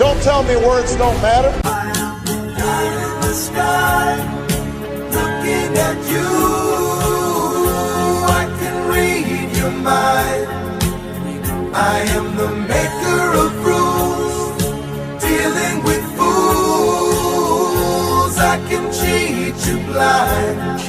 Don't tell me words don't matter. I am the guy in the sky, looking at you. I can read your mind. I am the maker of rules, dealing with fools. I can cheat you blind.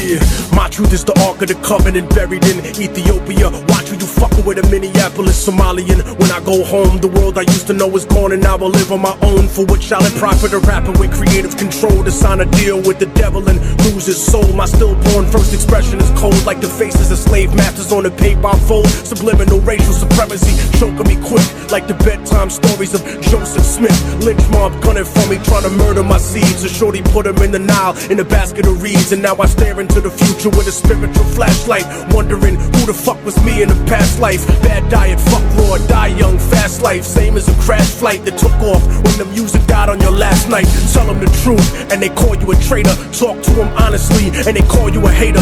Yeah, my truth is the Ark of the Covenant buried in Ethiopia. Watch who you fucking with, a Minneapolis Somalian. When I go home, the world I used to know is gone, and I will live on my own. For what shall it profit a rapper with creative control to sign a deal with the devil and lose his soul? My stillborn first expression is cold, like the faces of slave masters on the paper I fold. Subliminal racial supremacy choking me quick, like the bedtime stories of Joseph Smith. Lynch mob gunning for me, trying to murder my seeds. So shorty put him in the Nile in a basket of reeds, and now I stare into the future with a spiritual flashlight, wondering who the fuck was me in a past life. Bad diet, fuck raw, die young, fast life, same as a crash flight that took off when the music died on your last night. Tell them the truth and they call you a traitor. Talk to them honestly and they call you a hater.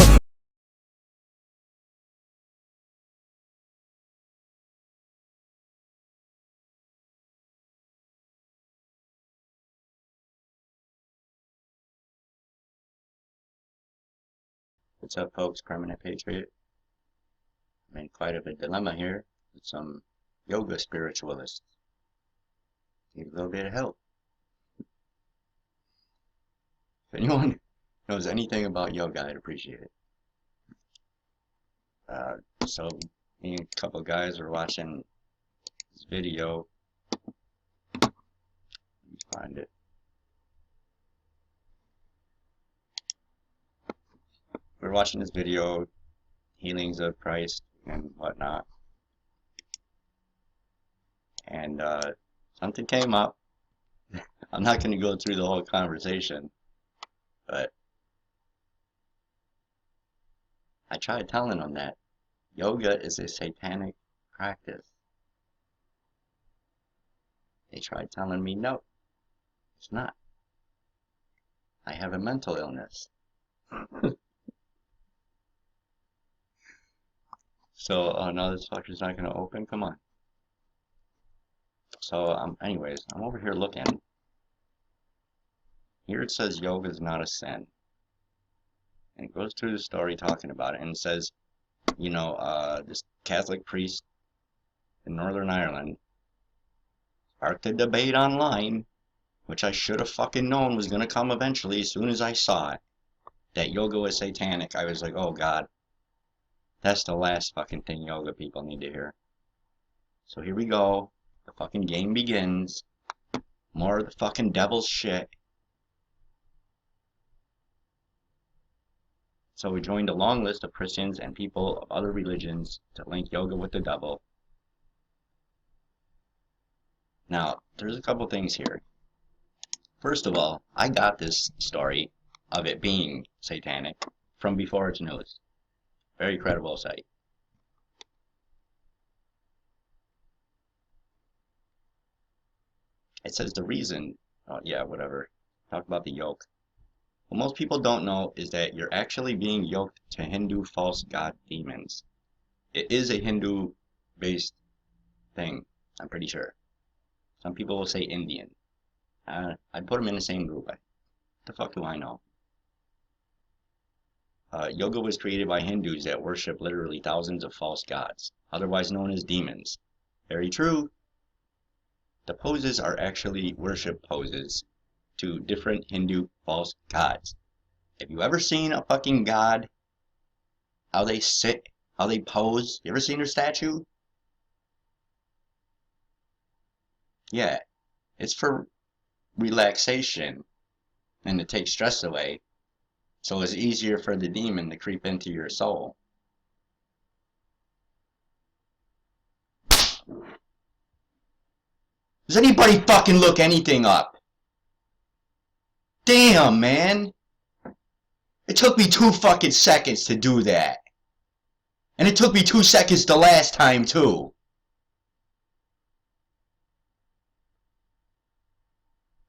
What's up, folks? Permanent Patriot. I'm in quite of a dilemma here with some yoga spiritualists. Need a little bit of help. If anyone knows anything about yoga, I'd appreciate it. So me and a couple guys were watching this video. Let me find it. We're watching this video, healings of Christ and whatnot, and something came up. I'm not going to go through the whole conversation, but I tried telling them that yoga is a satanic practice. They tried telling me, no, it's not. I have a mental illness. So, oh no, this fucker's not gonna open? Come on. So, anyways, I'm over here looking. Here it says yoga is not a sin. And it goes through the story talking about it, and it says, you know, this Catholic priest in Northern Ireland sparked a debate online, which I should have fucking known was gonna come eventually as soon as I saw it, that yoga was satanic. I was like, oh god. That's the last fucking thing yoga people need to hear. So here we go. The fucking game begins. More of the fucking devil's shit. So we joined a long list of Christians and people of other religions to link yoga with the devil. Now, there's a couple things here. First of all, I got this story of it being satanic from Before It's News. Very credible site. It says the reason, yeah, whatever, talk about the yoke. What most people don't know is that you're actually being yoked to Hindu false god demons. It is a Hindu-based thing, I'm pretty sure. Some people will say Indian. I'd put them in the same group. What the fuck do I know? Yoga was created by Hindus that worship literally thousands of false gods, otherwise known as demons. Very true. The poses are actually worship poses to different Hindu false gods. Have you ever seen a fucking god? How they sit, how they pose? You ever seen their statue? Yeah, it's for relaxation and to take stress away. So it's easier for the demon to creep into your soul. Does anybody fucking look anything up? Damn, man. It took me 2 fucking seconds to do that. And it took me 2 seconds the last time, too.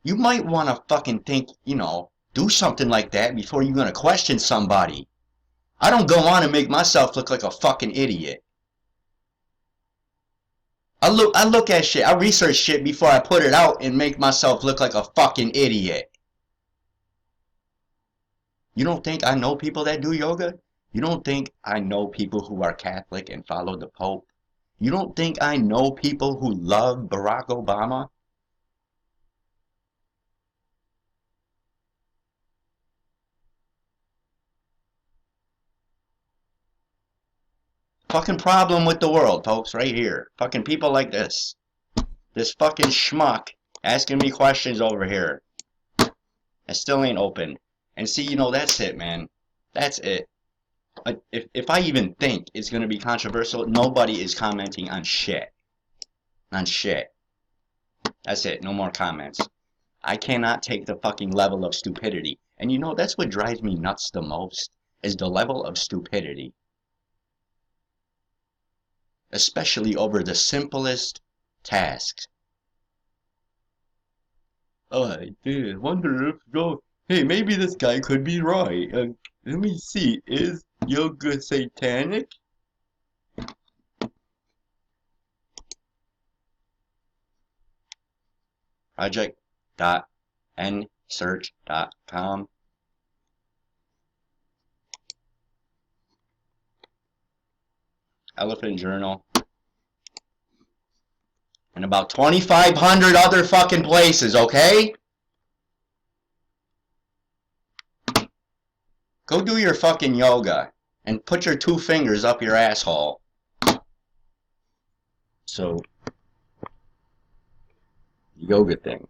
You might want to fucking think, you know, do something like that before you're gonna question somebody. I don't go on and make myself look like a fucking idiot. I look at shit. I research shit before I put it out and make myself look like a fucking idiot. You don't think I know people that do yoga? You don't think I know people who are Catholic and follow the Pope? You don't think I know people who love Barack Obama? Fucking problem with the world, folks, right here. Fucking people like this. This fucking schmuck asking me questions over here. I still ain't open. And see, that's it, man. That's it. If I even think it's gonna be controversial, nobody is commenting on shit. On shit. That's it. No more comments. I cannot take the fucking level of stupidity. And that's what drives me nuts the most, is the level of stupidity. Especially over the simplest tasks. Oh, I did wonder if hey, maybe this guy could be right. Let me see. Is yoga satanic? Project.nsearch.com. Elephant Journal. And about 2,500 other fucking places, okay? Go do your fucking yoga and put your 2 fingers up your asshole. So, the yoga thing.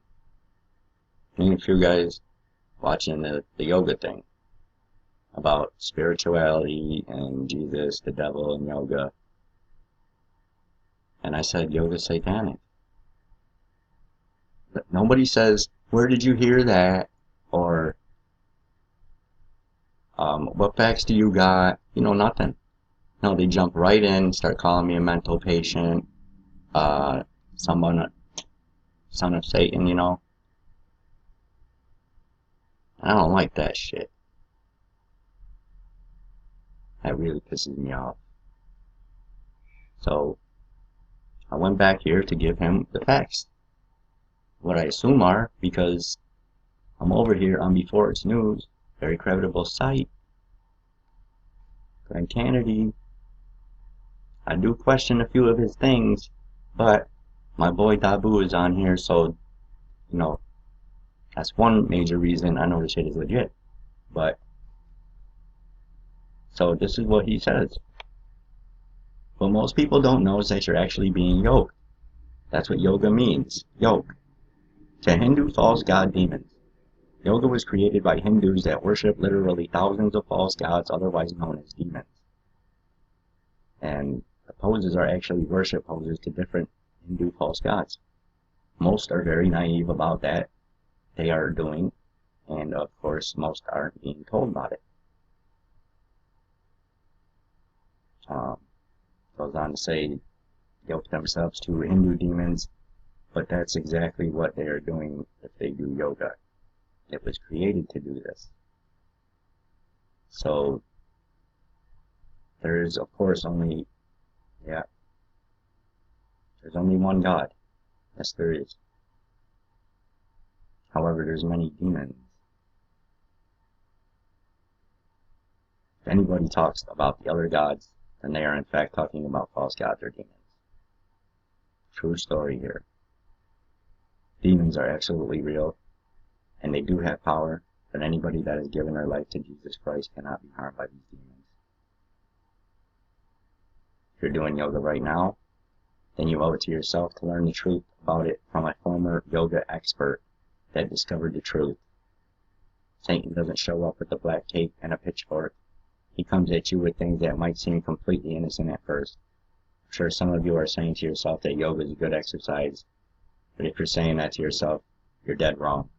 Me and a few guys watching the yoga thing about spirituality and Jesus, the devil, and yoga. And I said, yoga's satanic. But nobody says, where did you hear that? Or, what facts do you got? Nothing. No, they jump right in, start calling me a mental patient, someone, son of Satan, I don't like that shit. That really pisses me off. So, I went back here to give him the facts. What I assume are, because I'm over here on Before It's News, very credible site, Glenn Kennedy. I do question a few of his things, but my boy Dabu is on here, so, that's one major reason I know the shit is legit. But, so this is what he says. What most people don't know is that you're actually being yoked. That's what yoga means, yoke. To Hindu false god demons. Yoga was created by Hindus that worship literally thousands of false gods, otherwise known as demons. And the poses are actually worship poses to different Hindu false gods. Most are very naive about that they are doing, and of course most aren't being told about it. Goes on to say, yoke themselves to Hindu demons, but that's exactly what they are doing if they do yoga. It was created to do this. So, there's of course only, there's only one God. Yes, there is. However, there's many demons. If anybody talks about the other gods, then they are in fact talking about false gods or demons. True story here. Demons are absolutely real, and they do have power, but anybody that has given their life to Jesus Christ cannot be harmed by these demons. If you're doing yoga right now, then you owe it to yourself to learn the truth about it from a former yoga expert that discovered the truth. Satan doesn't show up with a black cape and a pitchfork. He comes at you with things that might seem completely innocent at first. I'm sure some of you are saying to yourself that yoga is a good exercise, but if you're saying that to yourself, you're dead wrong.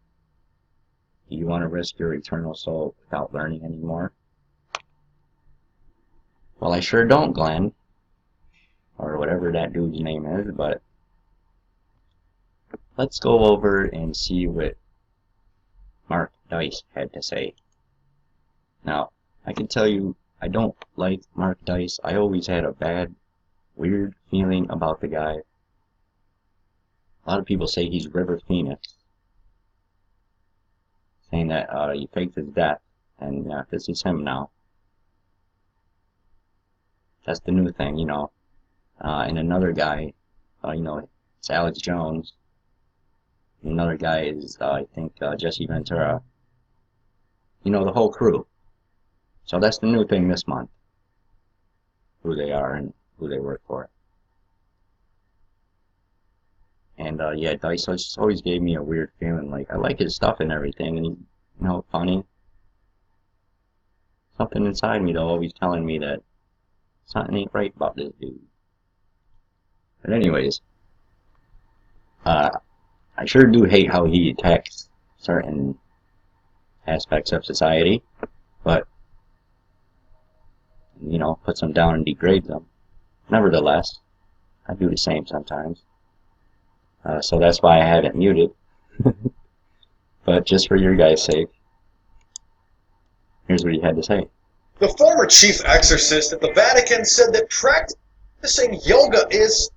Do you want to risk your eternal soul without learning anymore? Well, I sure don't, Glenn. Or whatever that dude's name is, but let's go over and see what Mark Dice had to say. Now, I can tell you, I don't like Mark Dice. I always had a bad, weird feeling about the guy. A lot of people say he's River Phoenix, saying that he faked his death, and this is him now. That's the new thing, you know. And another guy, you know, it's Alex Jones. Another guy is, I think, Jesse Ventura. You know, the whole crew. So that's the new thing this month. Who they are and who they work for. And, yeah, Dice just always gave me a weird feeling. Like, I like his stuff and everything, and he's, you know, funny. Something inside me, though, always telling me that something ain't right about this dude. But anyways, I sure do hate how he attacks certain aspects of society, but, you know, puts them down and degrades them. Nevertheless, I do the same sometimes. So that's why I have it muted. But just for your guys' sake, here's what he had to say. The former chief exorcist at the Vatican said that practicing yoga is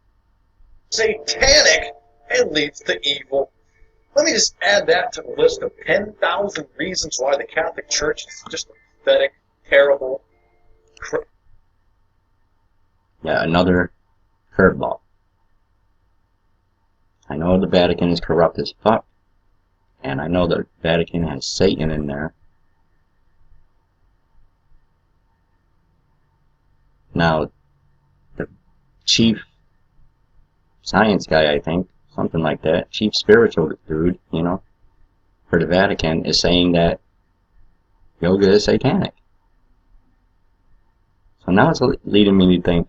satanic and leads to evil. Let me just add that to the list of 10,000 reasons why the Catholic Church is just pathetic, terrible. Yeah, another curveball. I know the Vatican is corrupt as fuck, and I know the Vatican has Satan in there. Now, the chief science guy, I think, something like that, chief spiritual dude, you know, for the Vatican, is saying that yoga is satanic. So now it's leading me to think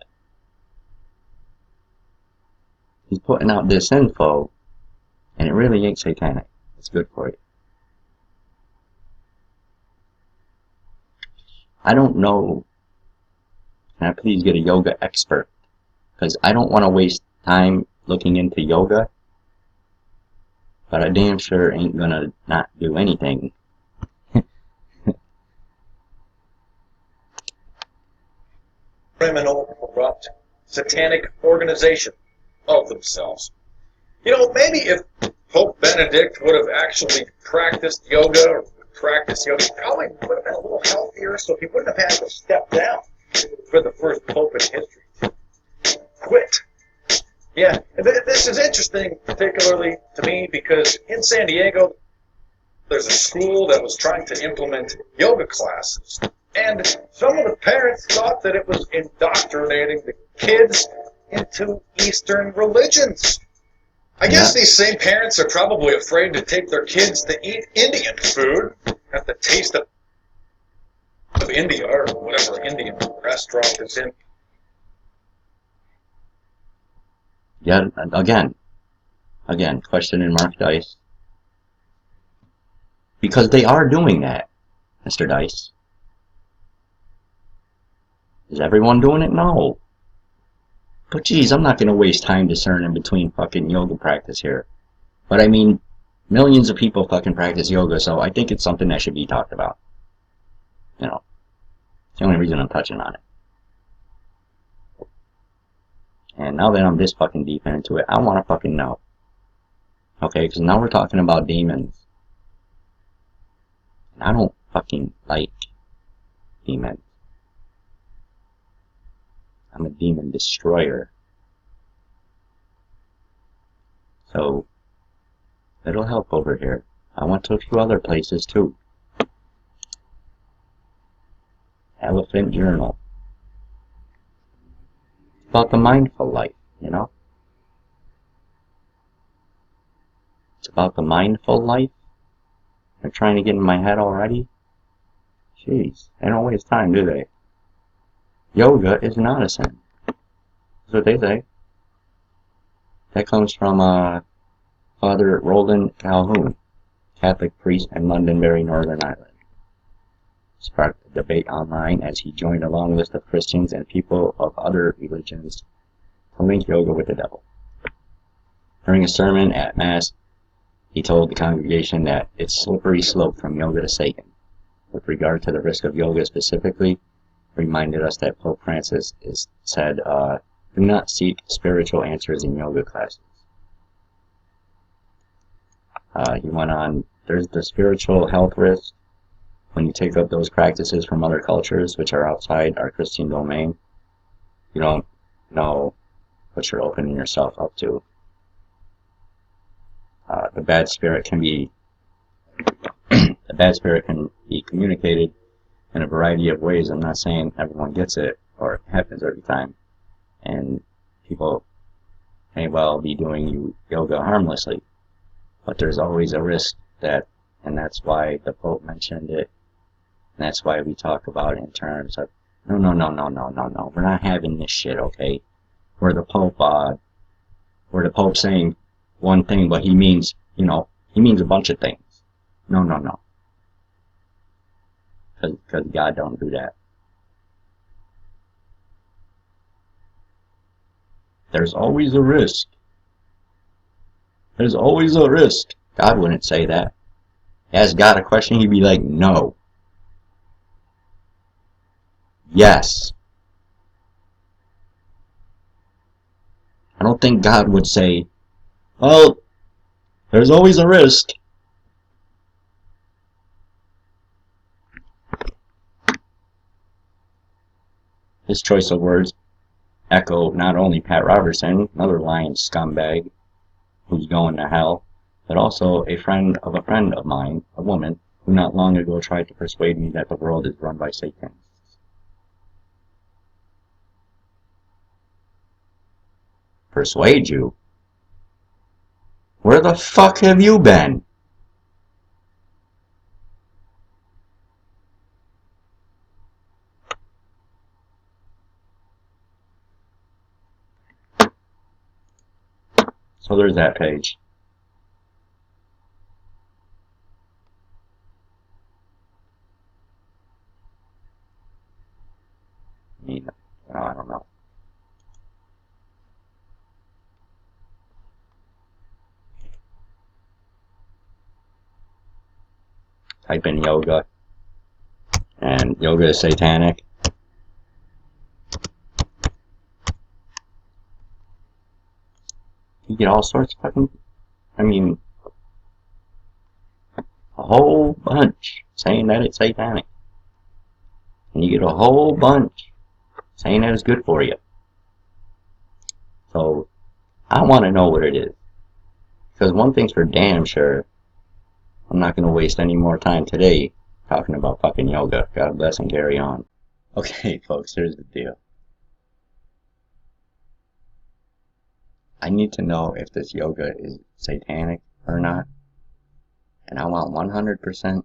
he's putting out this info, and it really ain't satanic. It's good for you. I don't know. Can I please get a yoga expert? Because I don't want to waste time looking into yoga, but I damn sure ain't gonna not do anything. Criminal, corrupt, satanic organization of themselves. You know, maybe if Pope Benedict would have actually practiced yoga, or practiced yoga, he probably would have been a little healthier, so he wouldn't have had to step down for the first pope in history. Quit. Yeah, this is interesting, particularly to me, because in San Diego, there's a school that was trying to implement yoga classes. And some of the parents thought that it was indoctrinating the kids into Eastern religions. I guess these same parents are probably afraid to take their kids to eat Indian food at the Taste of India, or whatever Indian restaurant is in. Yeah, again, questioning Mark Dice. Because they are doing that, Mr. Dice. Is everyone doing it? No. But geez, I'm not going to waste time discerning between fucking yoga practice here. But I mean, millions of people fucking practice yoga, so I think it's something that should be talked about. You know, it's the only reason I'm touching on it. And now that I'm this fucking deep into it, I want to fucking know. Okay, because now we're talking about demons. And I don't fucking like demons. I'm a demon destroyer. So, it'll help over here. I went to a few other places too. Elephant Journal. It's about the mindful life, you know? It's about the mindful life. They're trying to get in my head already. Jeez, they don't waste time, do they? Yoga is not a sin. That's what they say. That comes from Father Roland Calhoun, Catholic priest in Londonderry, Northern Ireland. Sparked a debate online as he joined a long list of Christians and people of other religions to link yoga with the devil. During a sermon at Mass, he told the congregation that it's slippery slope from yoga to Satan. With regard to the risk of yoga specifically, reminded us that Pope Francis said, do not seek spiritual answers in yoga classes. he went on, there's the spiritual health risk when you take up those practices from other cultures which are outside our Christian domain. You don't know what you're opening yourself up to. The bad spirit can be communicated in a variety of ways. I'm not saying everyone gets it or it happens every time, and people may well be doing yoga harmlessly, but there's always a risk that, and that's why the Pope mentioned it, and that's why we talk about it in terms of no, we're not having this shit, okay? Where the Pope saying one thing, but he means, he means a bunch of things. No. Because God don't do that. There's always a risk. There's always a risk. God wouldn't say that. Ask God a question, he'd be like, no. Yes. I don't think God would say, well, there's always a risk. His choice of words echo not only Pat Robertson, another lying scumbag who's going to hell, but also a friend of mine, a woman, who not long ago tried to persuade me that the world is run by Satan. Persuade you? Where the fuck have you been? So there's that page. I don't know. Type in yoga, and yoga is satanic. You get all sorts of fucking, a whole bunch saying that it's satanic. And you get a whole bunch saying that it's good for you. So, I want to know what it is. Because one thing's for damn sure, I'm not going to waste any more time today talking about fucking yoga. God bless and carry on. Okay, folks, here's the deal. I need to know if this yoga is satanic or not. And I want 100%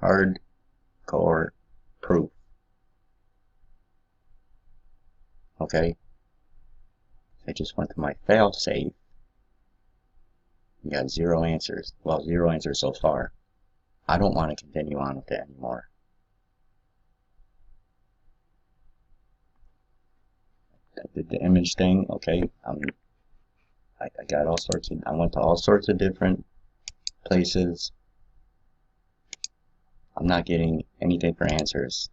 hardcore proof. Okay? I just went to my failsafe. You got 0 answers. Well, 0 answers so far. I don't want to continue on with it anymore. I did the image thing, okay? I got all sorts of, I went to all sorts of different places. I'm not getting anything for answers.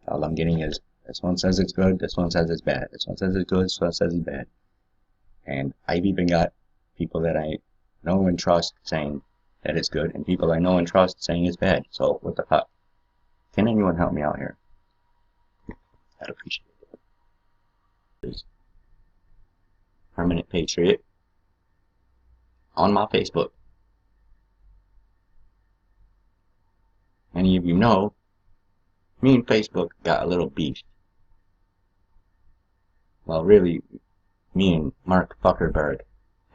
All I'm getting is, this one says it's good, this one says it's bad. This one says it's good, this one says it's bad. And I've even got people that I know and trust saying that it's good, and people I know and trust saying it's bad. So, what the fuck? Can anyone help me out here? I'd appreciate it. Permanent Patriot on my Facebook. Many of you know, me and Facebook got a little beef. Well, really, me and Mark Zuckerberg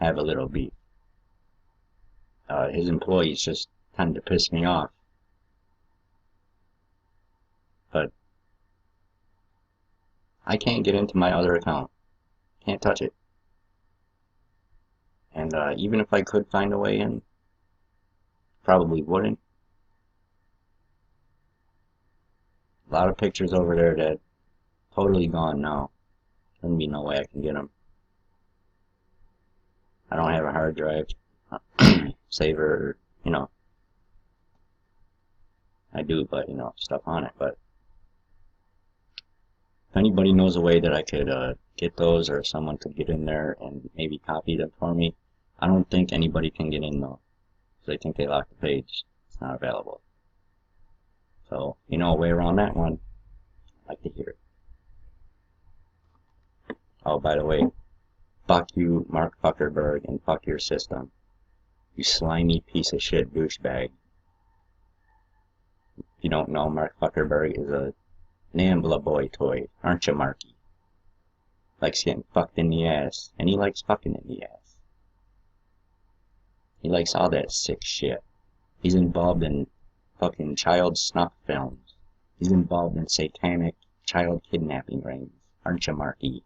have a little beef. His employees just tend to piss me off. But I can't get into my other account. Can't touch it. And even if I could find a way in, probably wouldn't. A lot of pictures over there that totally gone now. There'd be no way I can get them. I don't have a hard drive saver, I do, but stuff on it. But if anybody knows a way that I could get those, or someone could get in there and maybe copy them for me, I don't think anybody can get in though. So I think they locked the page. It's not available. So, you know a way around that one. I'd like to hear it. Oh, by the way, fuck you, Mark Zuckerberg, and fuck your system. You slimy piece of shit douchebag. If you don't know, Mark Zuckerberg is a Nambla boy toy, aren't you, Marky? Likes getting fucked in the ass, and he likes fucking in the ass. He likes all that sick shit. He's involved in fucking child snuff films. He's involved in satanic child kidnapping rings, aren't you, Marky?